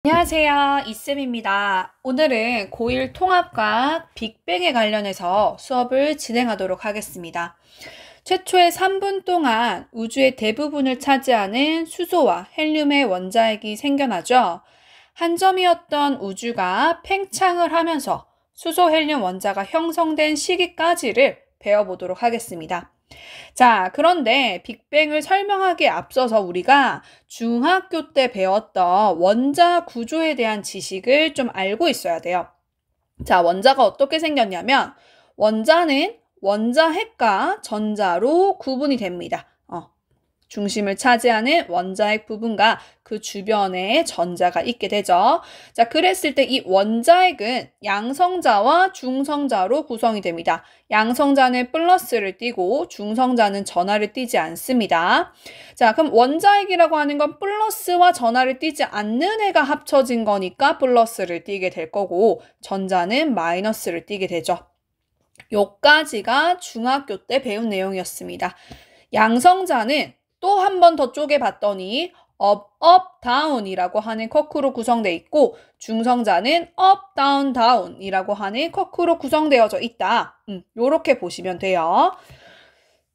안녕하세요. 이쌤입니다. 오늘은 고1 통합과학 빅뱅에 관련해서 수업을 진행하도록 하겠습니다. 최초의 3분 동안 우주의 대부분을 차지하는 수소와 헬륨의 원자핵이 생겨나죠. 한 점이었던 우주가 팽창을 하면서 수소, 헬륨 원자가 형성된 시기까지를 배워보도록 하겠습니다. 자, 그런데 빅뱅을 설명하기에 앞서서 우리가 중학교 때 배웠던 원자 구조에 대한 지식을 좀 알고 있어야 돼요. 자, 원자가 어떻게 생겼냐면 원자는 원자핵과 전자로 구분이 됩니다. 중심을 차지하는 원자핵 부분과 그 주변에 전자가 있게 되죠. 자, 그랬을 때 이 원자핵은 양성자와 중성자로 구성이 됩니다. 양성자는 플러스를 띠고 중성자는 전하를 띠지 않습니다. 자, 그럼 원자핵이라고 하는 건 플러스와 전하를 띠지 않는 애가 합쳐진 거니까 플러스를 띠게 될 거고 전자는 마이너스를 띠게 되죠. 요까지가 중학교 때 배운 내용이었습니다. 양성자는 또 한 번 더 쪼개봤더니 up, down이라고 하는 커크로 구성되어 있고 중성자는 up, down, down이라고 하는 커크로 구성되어져 있다. 요렇게 보시면 돼요.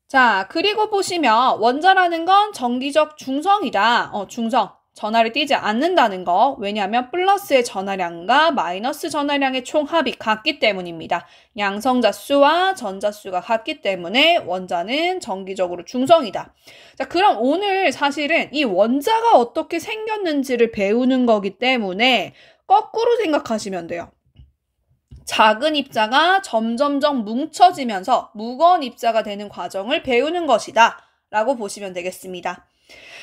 자, 그리고 보시면 원자라는 건 정기적 중성이다. 중성. 전하를 띠지 않는다는 거. 왜냐하면 플러스의 전하량과 마이너스 전하량의 총합이 같기 때문입니다. 양성자 수와 전자 수가 같기 때문에 원자는 정기적으로 중성이다. 자, 그럼 오늘 사실은 이 원자가 어떻게 생겼는지를 배우는 거기 때문에 거꾸로 생각하시면 돼요. 작은 입자가 점점점 뭉쳐지면서 무거운 입자가 되는 과정을 배우는 것이다 라고 보시면 되겠습니다.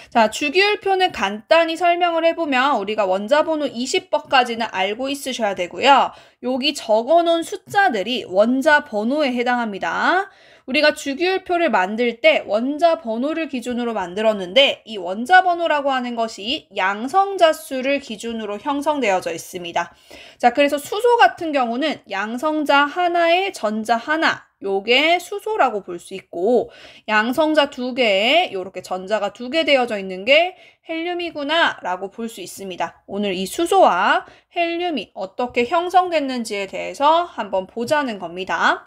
자, 주기율표는 간단히 설명을 해보면 우리가 원자번호 20번까지는 알고 있으셔야 되고요. 여기 적어놓은 숫자들이 원자번호에 해당합니다. 우리가 주기율표를 만들 때 원자번호를 기준으로 만들었는데 이 원자번호라고 하는 것이 양성자 수를 기준으로 형성되어져 있습니다. 자, 그래서 수소 같은 경우는 양성자 하나에 전자 하나 요게 수소라고 볼 수 있고 양성자 두 개에 이렇게 전자가 두 개 되어져 있는 게 헬륨이구나 라고 볼 수 있습니다. 오늘 이 수소와 헬륨이 어떻게 형성됐는지에 대해서 한번 보자는 겁니다.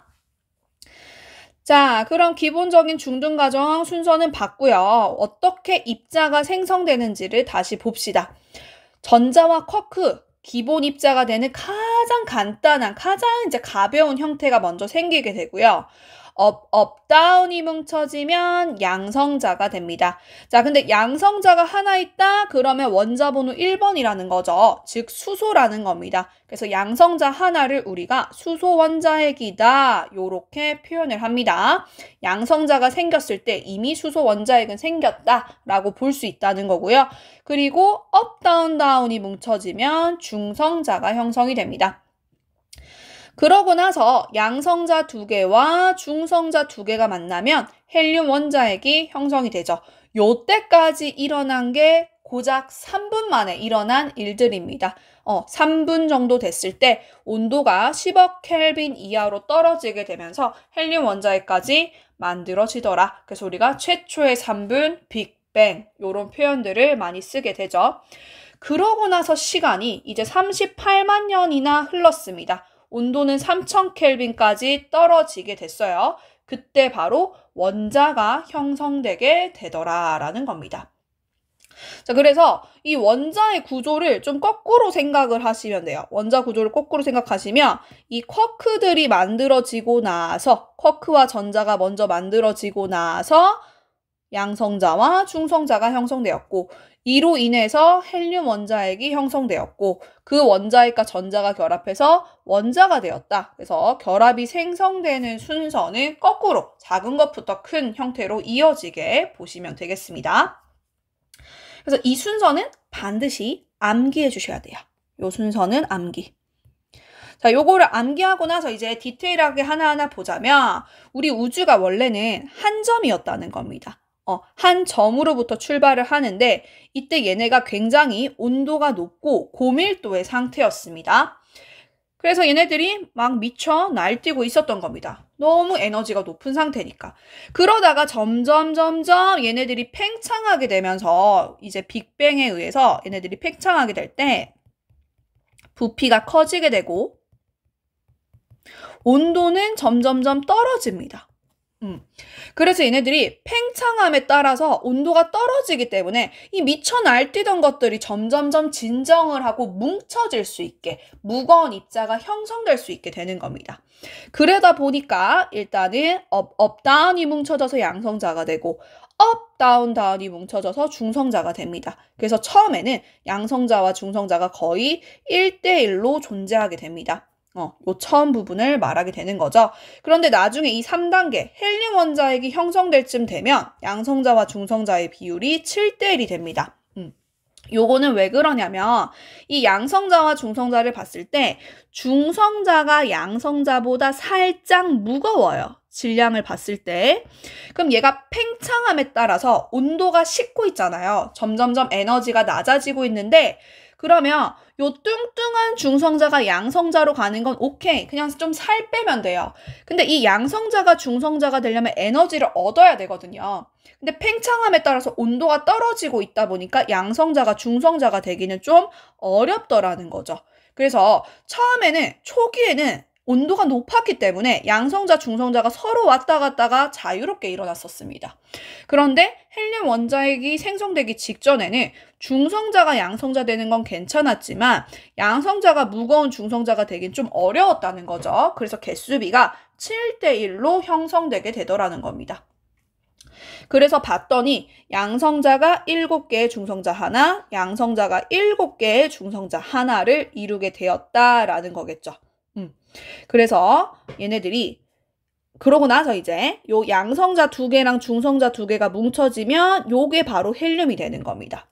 자, 그럼 기본적인 중등과정 순서는 봤고요. 어떻게 입자가 생성되는지를 다시 봅시다. 전자와 쿼크, 기본 입자가 되는 가장 간단한, 가장 이제 가벼운 형태가 먼저 생기게 되고요. up, down이 뭉쳐지면 양성자가 됩니다. 자, 근데 양성자가 하나 있다? 그러면 원자번호 1번이라는 거죠. 즉 수소라는 겁니다. 그래서 양성자 하나를 우리가 수소 원자핵이다. 요렇게 표현을 합니다. 양성자가 생겼을 때 이미 수소 원자핵은 생겼다라고 볼 수 있다는 거고요. 그리고 up, down, down이 뭉쳐지면 중성자가 형성이 됩니다. 그러고 나서 양성자 두 개와 중성자 두 개가 만나면 헬륨 원자핵이 형성이 되죠. 요때까지 일어난 게 고작 3분 만에 일어난 일들입니다. 3분 정도 됐을 때 온도가 10억 켈빈 이하로 떨어지게 되면서 헬륨 원자핵까지 만들어지더라. 그래서 우리가 최초의 3분 빅뱅 요런 표현들을 많이 쓰게 되죠. 그러고 나서 시간이 이제 38만 년이나 흘렀습니다. 온도는 3000켈빈까지 떨어지게 됐어요. 그때 바로 원자가 형성되게 되더라라는 겁니다. 자, 그래서 이 원자의 구조를 좀 거꾸로 생각을 하시면 돼요. 원자 구조를 거꾸로 생각하시면 이 쿼크들이 만들어지고 나서 쿼크와 전자가 먼저 만들어지고 나서 양성자와 중성자가 형성되었고 이로 인해서 헬륨 원자핵이 형성되었고 그 원자핵과 전자가 결합해서 원자가 되었다. 그래서 결합이 생성되는 순서는 거꾸로 작은 것부터 큰 형태로 이어지게 보시면 되겠습니다. 그래서 이 순서는 반드시 암기해 주셔야 돼요. 이 순서는 암기. 자, 요거를 암기하고 나서 이제 디테일하게 하나하나 보자면 우리 우주가 원래는 한 점이었다는 겁니다. 한 점으로부터 출발을 하는데 이때 얘네가 굉장히 온도가 높고 고밀도의 상태였습니다. 그래서 얘네들이 막 미쳐 날뛰고 있었던 겁니다. 너무 에너지가 높은 상태니까. 그러다가 점점 얘네들이 팽창하게 되면서 이제 빅뱅에 의해서 얘네들이 팽창하게 될 때 부피가 커지게 되고 온도는 점점점 떨어집니다. 그래서 얘네들이 팽창함에 따라서 온도가 떨어지기 때문에 이 미쳐 날뛰던 것들이 점점점 진정을 하고 뭉쳐질 수 있게 무거운 입자가 형성될 수 있게 되는 겁니다. 그러다 보니까 일단은 업, 다운이 뭉쳐져서 양성자가 되고 업, 다운이 뭉쳐져서 중성자가 됩니다. 그래서 처음에는 양성자와 중성자가 거의 1대1로 존재하게 됩니다. 요 처음 부분을 말하게 되는 거죠. 그런데 나중에 이 3단계 헬륨 원자핵이 형성될 쯤 되면 양성자와 중성자의 비율이 7대1이 됩니다. 요거는 왜 그러냐면 이 양성자와 중성자를 봤을 때 중성자가 양성자보다 살짝 무거워요. 질량을 봤을 때. 그럼 얘가 팽창함에 따라서 온도가 식고 있잖아요. 점점점 에너지가 낮아지고 있는데 그러면 요 뚱뚱한 중성자가 양성자로 가는 건 오케이. 그냥 좀 살 빼면 돼요. 근데 이 양성자가 중성자가 되려면 에너지를 얻어야 되거든요. 근데 팽창함에 따라서 온도가 떨어지고 있다 보니까 양성자가 중성자가 되기는 좀 어렵더라는 거죠. 그래서 처음에는 초기에는 온도가 높았기 때문에 양성자, 중성자가 서로 왔다 갔다가 자유롭게 일어났었습니다. 그런데 헬륨 원자핵이 생성되기 직전에는 중성자가 양성자 되는 건 괜찮았지만 양성자가 무거운 중성자가 되긴 좀 어려웠다는 거죠. 그래서 개수비가 7대1로 형성되게 되더라는 겁니다. 그래서 봤더니 양성자가 7개의 중성자 하나, 양성자가 7개의 중성자 하나를 이루게 되었다라는 거겠죠. 그래서 얘네들이 그러고 나서 이제 요 양성자 2개랑 중성자 2개가 뭉쳐지면 요게 바로 헬륨이 되는 겁니다.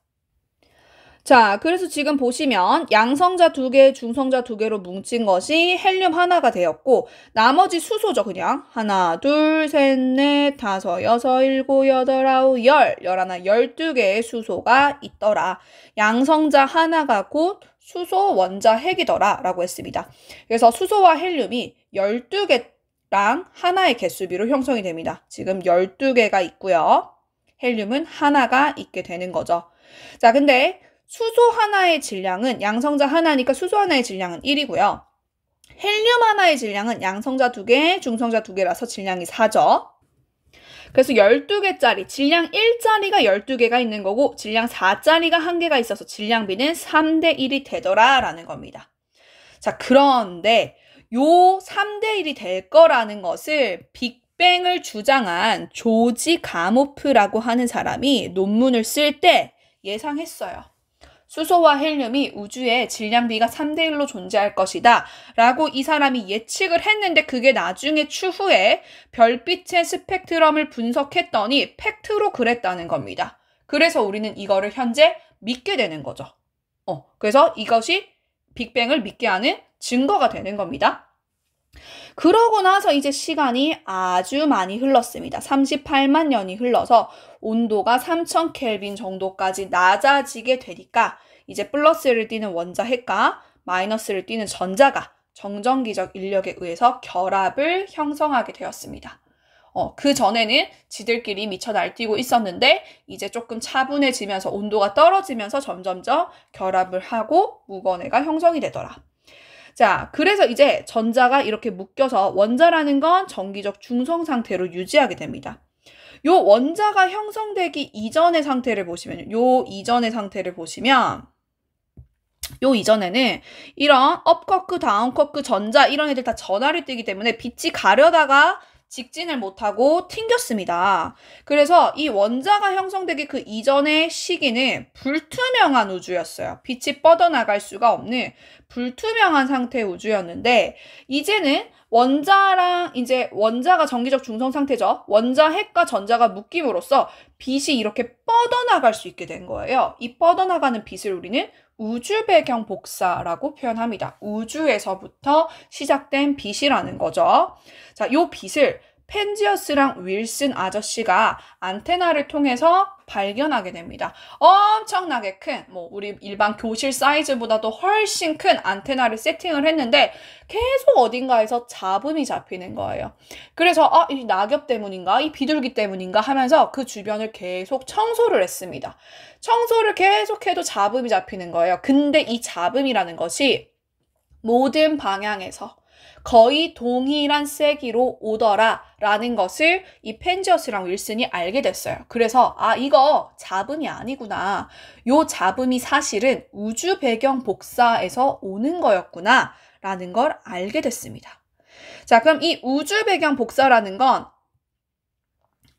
자, 그래서 지금 보시면 양성자 2개, 중성자 2개로 뭉친 것이 헬륨 하나가 되었고 나머지 수소죠, 그냥. 하나, 둘, 셋, 넷, 다섯, 여섯, 일곱, 여덟, 아홉, 열하나, 12개의 수소가 있더라. 양성자 하나가 곧 수소 원자핵이더라 라고 했습니다. 그래서 수소와 헬륨이 12개랑 하나의 개수비로 형성이 됩니다. 지금 12개가 있고요. 헬륨은 하나가 있게 되는 거죠. 자, 근데 수소 하나의 질량은 양성자 하나니까 수소 하나의 질량은 1이고요. 헬륨 하나의 질량은 양성자 2개, 중성자 2개라서 질량이 4죠. 그래서 12개짜리, 질량 1짜리가 12개가 있는 거고 질량 4짜리가 1개가 있어서 질량비는 3대1이 되더라라는 겁니다. 자, 그런데 요 3대1이 될 거라는 것을 빅뱅을 주장한 조지 가모프라고 하는 사람이 논문을 쓸 때 예상했어요. 수소와 헬륨이 우주에 질량비가 3대1로 존재할 것이다 라고 이 사람이 예측을 했는데 그게 나중에 추후에 별빛의 스펙트럼을 분석했더니 팩트로 그랬다는 겁니다. 그래서 우리는 이거를 현재 믿게 되는 거죠. 그래서 이것이 빅뱅을 믿게 하는 증거가 되는 겁니다. 그러고 나서 이제 시간이 아주 많이 흘렀습니다. 38만 년이 흘러서 온도가 3000 켈빈 정도까지 낮아지게 되니까 이제 플러스를 띠는 원자핵과 마이너스를 띠는 전자가 정전기적 인력에 의해서 결합을 형성하게 되었습니다. 그 전에는 지들끼리 미쳐 날뛰고 있었는데 이제 조금 차분해지면서 온도가 떨어지면서 점점점 결합을 하고 무건해가 형성이 되더라. 자, 그래서 이제 전자가 이렇게 묶여서 원자라는 건 전기적 중성 상태로 유지하게 됩니다. 요 원자가 형성되기 이전의 상태를 보시면, 요 이전의 상태를 보시면, 요 이전에는 이런 업커크, 다운커크, 전자 이런 애들 다 전하를 띠기 때문에 빛이 가려다가 직진을 못하고 튕겼습니다. 그래서 이 원자가 형성되기 그 이전의 시기는 불투명한 우주였어요. 빛이 뻗어나갈 수가 없는 불투명한 상태의 우주였는데 이제는 원자랑 이제 원자가 전기적 중성 상태죠. 원자핵과 전자가 묶임으로써 빛이 이렇게 뻗어나갈 수 있게 된 거예요. 이 뻗어나가는 빛을 우리는 우주 배경 복사라고 표현합니다. 우주에서부터 시작된 빛이라는 거죠. 자, 요 빛을 펜지어스랑 윌슨 아저씨가 안테나를 통해서 발견하게 됩니다. 엄청나게 큰, 우리 일반 교실 사이즈보다도 훨씬 큰 안테나를 세팅을 했는데 계속 어딘가에서 잡음이 잡히는 거예요. 그래서 이 낙엽 때문인가? 이 비둘기 때문인가? 하면서 그 주변을 계속 청소를 했습니다. 청소를 계속해도 잡음이 잡히는 거예요. 근데 이 잡음이라는 것이 모든 방향에서 거의 동일한 세기로 오더라 라는 것을 이 펜지어스랑 윌슨이 알게 됐어요. 그래서 이거 잡음이 아니구나. 요 잡음이 사실은 우주 배경 복사에서 오는 거였구나 라는 걸 알게 됐습니다. 자, 그럼 이 우주 배경 복사라는 건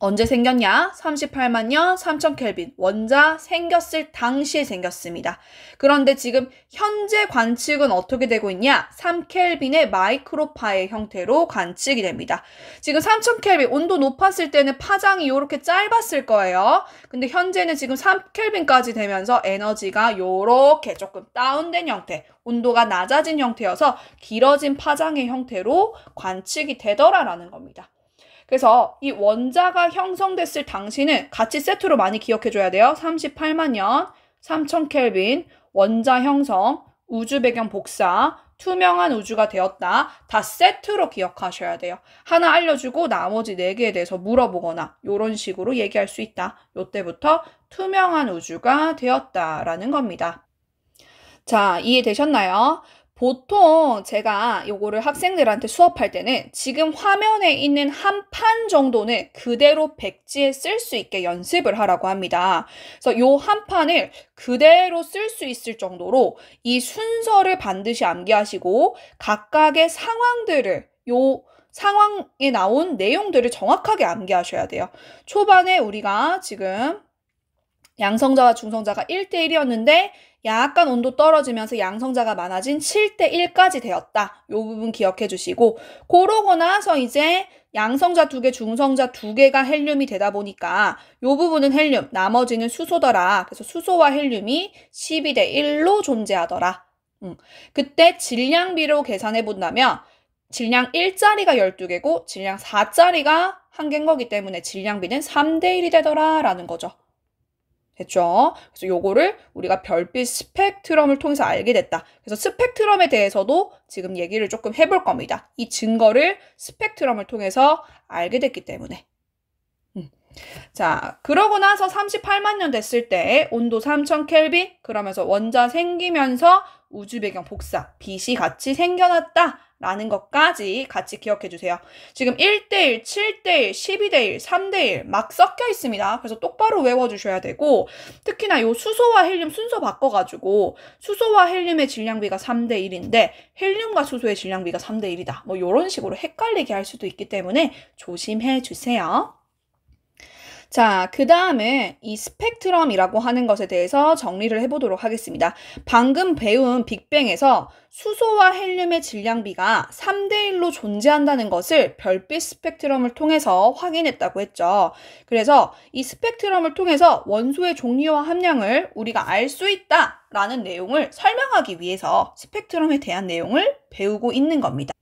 언제 생겼냐? 38만 년 3000 켈빈 원자 생겼을 당시에 생겼습니다. 그런데 지금 현재 관측은 어떻게 되고 있냐? 3켈빈의 마이크로파의 형태로 관측이 됩니다. 지금 3000 켈빈 온도 높았을 때는 파장이 이렇게 짧았을 거예요. 근데 현재는 지금 3켈빈까지 되면서 에너지가 이렇게 조금 다운된 형태, 온도가 낮아진 형태여서 길어진 파장의 형태로 관측이 되더라라는 겁니다. 그래서 이 원자가 형성됐을 당시는 같이 세트로 많이 기억해줘야 돼요. 38만 년, 3000 켈빈, 원자 형성, 우주 배경 복사, 투명한 우주가 되었다. 다 세트로 기억하셔야 돼요. 하나 알려주고 나머지 4개에 대해서 물어보거나 이런 식으로 얘기할 수 있다. 이때부터 투명한 우주가 되었다라는 겁니다. 자, 이해되셨나요? 보통 제가 요거를 학생들한테 수업할 때는 지금 화면에 있는 한 판 정도는 그대로 백지에 쓸 수 있게 연습을 하라고 합니다. 그래서 요 한 판을 그대로 쓸 수 있을 정도로 이 순서를 반드시 암기하시고 각각의 상황들을 상황에 나온 내용들을 정확하게 암기하셔야 돼요. 초반에 우리가 지금 양성자와 중성자가 1대1이었는데 약간 온도 떨어지면서 양성자가 많아진 7대1까지 되었다. 요 부분 기억해 주시고 그러고 나서 이제 양성자 2개, 중성자 2개가 헬륨이 되다 보니까 요 부분은 헬륨, 나머지는 수소더라. 그래서 수소와 헬륨이 12대1로 존재하더라. 그때 질량비로 계산해 본다면 질량 1짜리가 12개고 질량 4짜리가 1개인 거기 때문에 질량비는 3대1이 되더라 라는 거죠. 됐죠? 그래서 요거를 우리가 별빛 스펙트럼을 통해서 알게 됐다. 그래서 스펙트럼에 대해서도 지금 얘기를 조금 해볼 겁니다. 이 증거를 스펙트럼을 통해서 알게 됐기 때문에. 자, 그러고 나서 38만 년 됐을 때 온도 3000 켈빈 그러면서 원자 생기면서 우주 배경 복사, 빛이 같이 생겨났다 라는 것까지 같이 기억해 주세요. 지금 1대1, 7대1, 12대1, 3대1 막 섞여 있습니다. 그래서 똑바로 외워주셔야 되고 특히나 요 수소와 헬륨 순서 바꿔가지고 수소와 헬륨의 질량비가 3대1인데 헬륨과 수소의 질량비가 3대1이다. 뭐 이런 식으로 헷갈리게 할 수도 있기 때문에 조심해 주세요. 자, 그 다음에 이 스펙트럼이라고 하는 것에 대해서 정리를 해보도록 하겠습니다. 방금 배운 빅뱅에서 수소와 헬륨의 질량비가 3대1로 존재한다는 것을 별빛 스펙트럼을 통해서 확인했다고 했죠. 그래서 이 스펙트럼을 통해서 원소의 종류와 함량을 우리가 알 수 있다라는 내용을 설명하기 위해서 스펙트럼에 대한 내용을 배우고 있는 겁니다.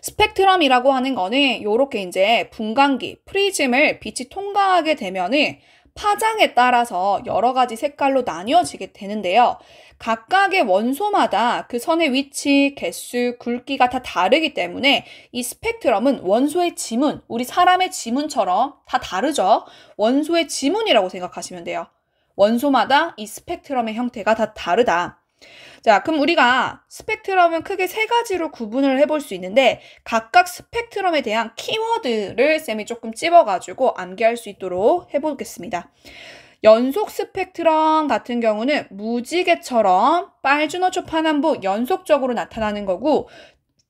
스펙트럼이라고 하는 거는 요렇게 이제 분광기, 프리즘을 빛이 통과하게 되면은 파장에 따라서 여러 가지 색깔로 나뉘어지게 되는데요. 각각의 원소마다 그 선의 위치, 개수, 굵기가 다 다르기 때문에 이 스펙트럼은 원소의 지문, 우리 사람의 지문처럼 다 다르죠. 원소의 지문이라고 생각하시면 돼요. 원소마다 이 스펙트럼의 형태가 다 다르다. 자, 그럼 우리가 스펙트럼은 크게 3가지로 구분을 해볼 수 있는데 각각 스펙트럼에 대한 키워드를 쌤이 조금 찝어가지고 암기할 수 있도록 해보겠습니다. 연속 스펙트럼 같은 경우는 무지개처럼 빨주노초 파남보 연속적으로 나타나는 거고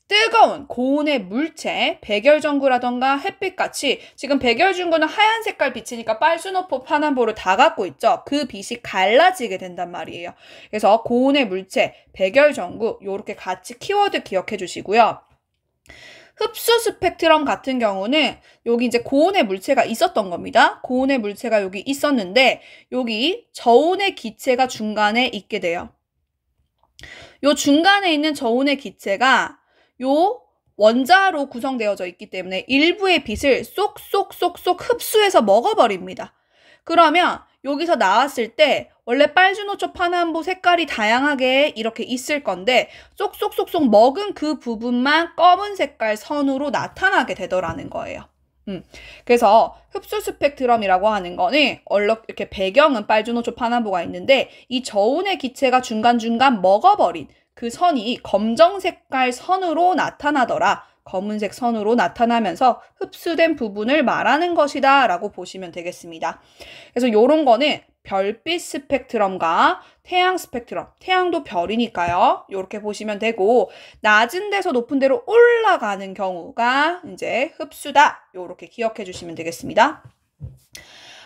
뜨거운 고온의 물체, 백열전구라던가 햇빛같이 지금 백열전구는 하얀 색깔 빛이니까 빨주노포 파남보를 다 갖고 있죠. 그 빛이 갈라지게 된단 말이에요. 그래서 고온의 물체, 백열전구 요렇게 같이 키워드 기억해 주시고요. 흡수 스펙트럼 같은 경우는 여기 이제 고온의 물체가 있었던 겁니다. 고온의 물체가 여기 있었는데 여기 저온의 기체가 중간에 있게 돼요. 요 중간에 있는 저온의 기체가 요 원자로 구성되어져 있기 때문에 일부의 빛을 쏙쏙쏙쏙 흡수해서 먹어버립니다. 그러면 여기서 나왔을 때 원래 빨주노초 파남보 색깔이 다양하게 이렇게 있을 건데 쏙쏙쏙쏙 먹은 그 부분만 검은 색깔 선으로 나타나게 되더라는 거예요. 그래서 흡수 스펙트럼이라고 하는 거는 이렇게 배경은 빨주노초 파남보가 있는데 이 저온의 기체가 중간중간 먹어버린 그 선이 검정 색깔 선으로 나타나더라. 검은색 선으로 나타나면서 흡수된 부분을 말하는 것이다 라고 보시면 되겠습니다. 그래서 요런 거는 별빛 스펙트럼과 태양 스펙트럼, 태양도 별이니까요. 이렇게 보시면 되고, 낮은 데서 높은 데로 올라가는 경우가 이제 흡수다. 이렇게 기억해 주시면 되겠습니다.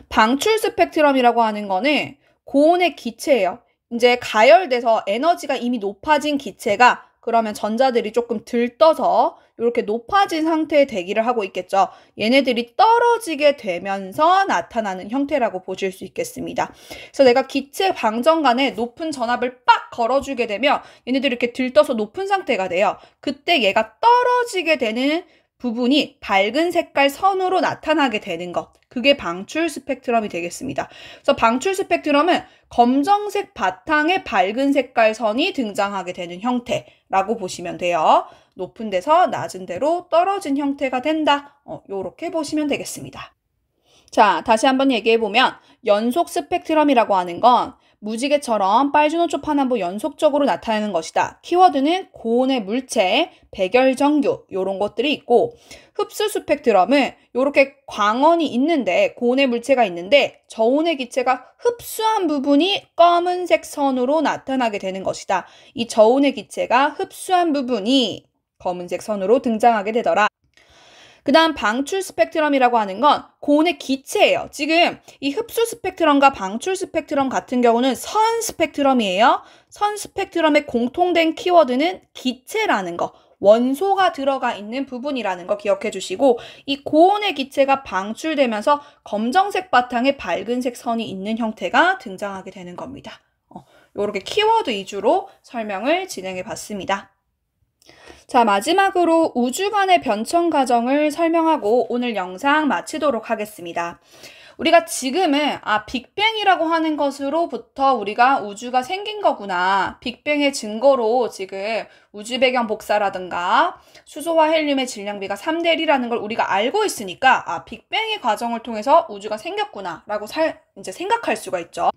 방출 스펙트럼이라고 하는 거는 고온의 기체예요. 이제 가열돼서 에너지가 이미 높아진 기체가 그러면 전자들이 조금 들떠서 이렇게 높아진 상태의 대기를 하고 있겠죠. 얘네들이 떨어지게 되면서 나타나는 형태라고 보실 수 있겠습니다. 그래서 내가 기체 방정간에 높은 전압을 빡 걸어주게 되면 얘네들이 이렇게 들떠서 높은 상태가 돼요. 그때 얘가 떨어지게 되는 부분이 밝은 색깔 선으로 나타나게 되는 것. 그게 방출 스펙트럼이 되겠습니다. 그래서 방출 스펙트럼은 검정색 바탕에 밝은 색깔 선이 등장하게 되는 형태라고 보시면 돼요. 높은 데서 낮은 데로 떨어진 형태가 된다. 요렇게 보시면 되겠습니다. 자, 다시 한번 얘기해보면 연속 스펙트럼이라고 하는 건 무지개처럼 빨주노초 파남보 연속적으로 나타나는 것이다. 키워드는 고온의 물체, 백열전교 이런 것들이 있고, 흡수 스펙트럼은 이렇게 광원이 있는데, 고온의 물체가 있는데 저온의 기체가 흡수한 부분이 검은색 선으로 나타나게 되는 것이다. 이 저온의 기체가 흡수한 부분이 검은색 선으로 등장하게 되더라. 그 다음 방출 스펙트럼이라고 하는 건 고온의 기체예요. 지금 이 흡수 스펙트럼과 방출 스펙트럼 같은 경우는 선 스펙트럼이에요. 선 스펙트럼의 공통된 키워드는 기체라는 거, 원소가 들어가 있는 부분이라는 거 기억해 주시고, 이 고온의 기체가 방출되면서 검정색 바탕에 밝은색 선이 있는 형태가 등장하게 되는 겁니다. 이렇게 키워드 위주로 설명을 진행해 봤습니다. 자, 마지막으로 우주간의 변천 과정을 설명하고 오늘 영상 마치도록 하겠습니다. 우리가 지금은 빅뱅이라고 하는 것으로부터 우리가 우주가 생긴 거구나. 빅뱅의 증거로 지금 우주 배경 복사라든가 수소와 헬륨의 질량비가 3대 1이라는 걸 우리가 알고 있으니까 빅뱅의 과정을 통해서 우주가 생겼구나 라고 이제 생각할 수가 있죠.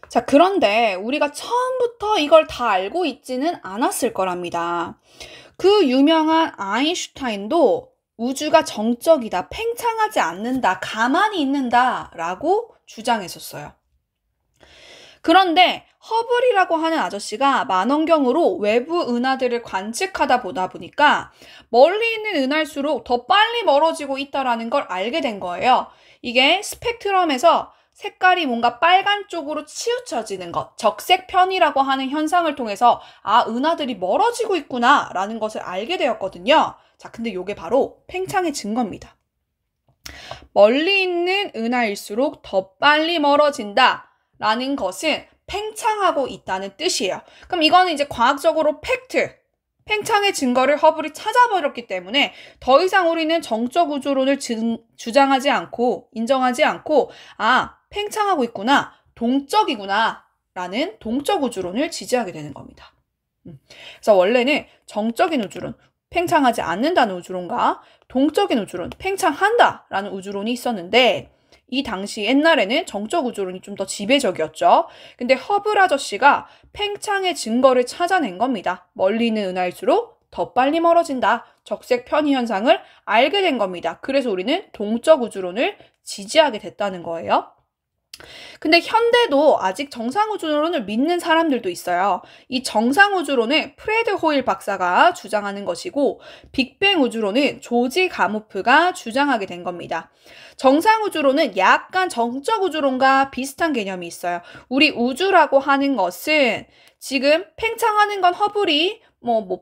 자, 그런데 우리가 처음부터 이걸 다 알고 있지는 않았을 거랍니다. 그 유명한 아인슈타인도 우주가 정적이다, 팽창하지 않는다, 가만히 있는다 라고 주장했었어요. 그런데 허블이라고 하는 아저씨가 만원경으로 외부 은하들을 관측하다 보다 보니까 멀리 있는 은할수록 더 빨리 멀어지고 있다는 걸 알게 된 거예요. 이게 스펙트럼에서 색깔이 뭔가 빨간 쪽으로 치우쳐지는 것, 적색편이라고 하는 현상을 통해서 은하들이 멀어지고 있구나 라는 것을 알게 되었거든요. 자, 근데 이게 바로 팽창의 증거입니다. 멀리 있는 은하일수록 더 빨리 멀어진다 라는 것은 팽창하고 있다는 뜻이에요. 그럼 이거는 이제 과학적으로 팩트, 팽창의 증거를 허블이 찾아버렸기 때문에 더 이상 우리는 정적 우주론을 주장하지 않고 인정하지 않고 팽창하고 있구나, 동적이구나 라는 동적 우주론을 지지하게 되는 겁니다. 그래서 원래는 정적인 우주론, 팽창하지 않는다는 우주론과 동적인 우주론, 팽창한다라는 우주론이 있었는데 이 당시 옛날에는 정적 우주론이 좀 더 지배적이었죠. 근데 허블 아저씨가 팽창의 증거를 찾아낸 겁니다. 멀리 있는 은하일수록 더 빨리 멀어진다. 적색 편의 현상을 알게 된 겁니다. 그래서 우리는 동적 우주론을 지지하게 됐다는 거예요. 근데 현대도 아직 정상우주론을 믿는 사람들도 있어요. 이 정상우주론은 프레드 호일 박사가 주장하는 것이고 빅뱅 우주론은 조지 가모프가 주장하게 된 겁니다. 정상우주론은 약간 정적 우주론과 비슷한 개념이 있어요. 우리 우주라고 하는 것은 지금 팽창하는 건 허블이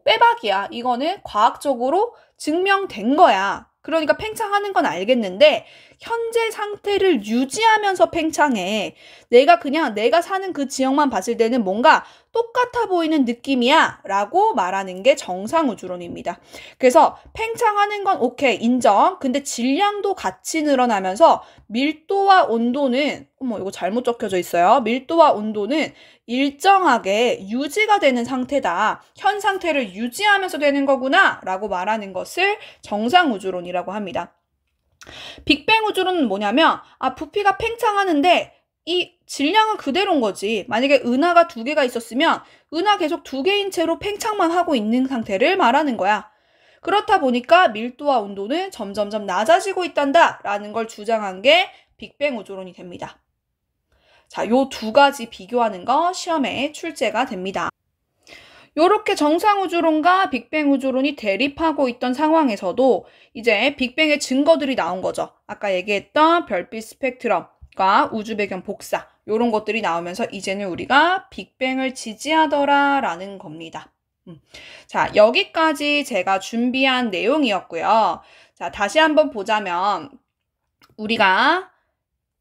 빼박이야. 이거는 과학적으로 증명된 거야. 그러니까 팽창하는 건 알겠는데 현재 상태를 유지하면서 팽창해. 내가 사는 그 지역만 봤을 때는 뭔가 똑같아 보이는 느낌이야 라고 말하는 게 정상우주론입니다. 그래서 팽창하는 건 오케이, 인정. 근데 질량도 같이 늘어나면서 밀도와 온도는 이거 잘못 적혀져 있어요. 밀도와 온도는 일정하게 유지가 되는 상태다. 현 상태를 유지하면서 되는 거구나 라고 말하는 것을 정상우주론이라고 합니다. 빅뱅 우주론은 뭐냐면 부피가 팽창하는데 이 질량은 그대로인 거지. 만약에 은하가 2개가 있었으면 은하 계속 2개인 채로 팽창만 하고 있는 상태를 말하는 거야. 그렇다 보니까 밀도와 온도는 점점점 낮아지고 있단다 라는 걸 주장한 게 빅뱅 우주론이 됩니다. 자, 요 2가지 비교하는 거 시험에 출제가 됩니다. 요렇게 정상우주론과 빅뱅 우주론이 대립하고 있던 상황에서도 이제 빅뱅의 증거들이 나온 거죠. 아까 얘기했던 별빛 스펙트럼과 우주 배경 복사 요런 것들이 나오면서 이제는 우리가 빅뱅을 지지하더라 라는 겁니다. 자, 여기까지 제가 준비한 내용이었고요. 자, 다시 한번 보자면 우리가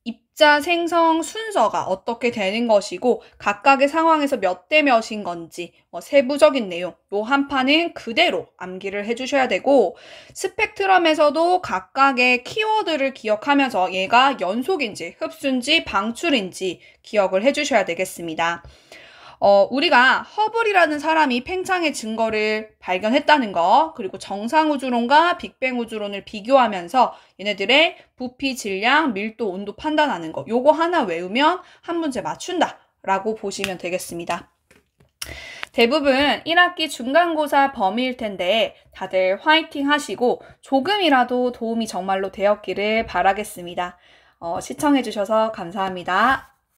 입자 생성 순서가 어떻게 되는 것이고 각각의 상황에서 몇 대 몇인 건지 세부적인 내용 요 한 판은 그대로 암기를 해주셔야 되고 스펙트럼에서도 각각의 키워드를 기억하면서 얘가 연속인지 흡수인지 방출인지 기억을 해주셔야 되겠습니다. 우리가 허블이라는 사람이 팽창의 증거를 발견했다는 거, 그리고 정상우주론과 빅뱅 우주론을 비교하면서 얘네들의 부피, 질량, 밀도, 온도 판단하는 거, 요거 하나 외우면 한 문제 맞춘다 라고 보시면 되겠습니다. 대부분 1학기 중간고사 범위일 텐데 다들 화이팅 하시고 조금이라도 도움이 정말로 되었기를 바라겠습니다. 시청해주셔서 감사합니다.